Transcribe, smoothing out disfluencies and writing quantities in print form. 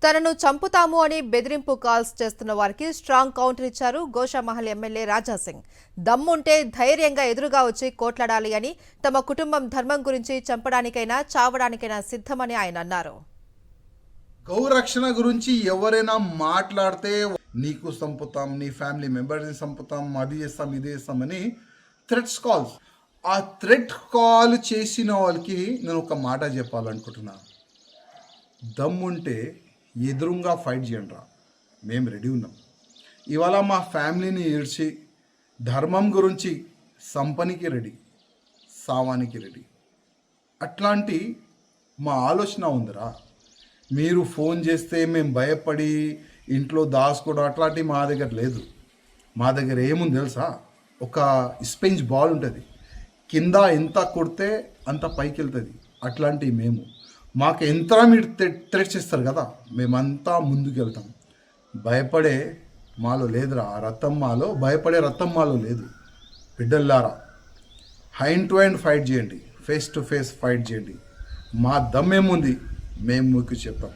తనను చంపుతాము అని బెదిరింపు కాల్స్ చేస్తున్న వారికి స్ట్రాంగ్ కౌంటర్ ఇచ్చారు గోషామహల్ ఎమ్మెల్యే రాజాసింగ్. దమ్ముంటే ధైర్యంగా ఎదురుగా వచ్చి కోట్లాడాలి అని, తమ కుటుంబం ధర్మం గురించి చంపడానికైనా చావడానికైనా సిద్ధమని ఆయన అన్నారు. గౌరక్షణ గురించి ఎవరైనా మాట్లాడితే నీకు చంపుతాం, నీ ఫ్యామిలీ మెంబర్స్ని చంపుతాం, అది చేస్తాం, ఇది చేస్తామని థ్రెట్స్ కాల్స్. ఆ థ్రెట్ కాల్ చేసిన వాళ్ళకి నేను ఒక మాట చెప్పాలనుకుంటున్నా. దమ్ముంటే ఎదురుగా ఫైట్ చేయండి రా, మేము రెడీ ఉన్నాం. ఇవాళ మా ఫ్యామిలీని ఏడ్చి ధర్మం గురించి సంపనికి రెడీ, సావానికి రెడీ. అట్లాంటి మా ఆలోచన ఉందిరా. మీరు ఫోన్ చేస్తే మేము భయపడి ఇంట్లో దాచుకోవడం అట్లాంటివి మా దగ్గర లేదు. మా దగ్గర ఏముంది తెలుసా, ఒక స్పెంజ్ బాల్ ఉంటుంది, కింద ఎంత కొడితే అంత పైకి వెళ్తుంది. అట్లాంటివి మేము. మాకు ఎంత మీరు థ్రెట్స్ ఇస్తారు కదా, మేమంతా ముందుకు వెళ్తాం. భయపడే మాలో లేదురా, రథం మాలో భయపడే రథం మాలో లేదు. బిడ్డల్లారా, హ్యాండ్ టు హ్యాండ్ ఫైట్ చేయండి, ఫేస్ టు ఫేస్ ఫైట్ చేయండి. మా దమ్ ఏముంది మేము మీకు చెప్తాం.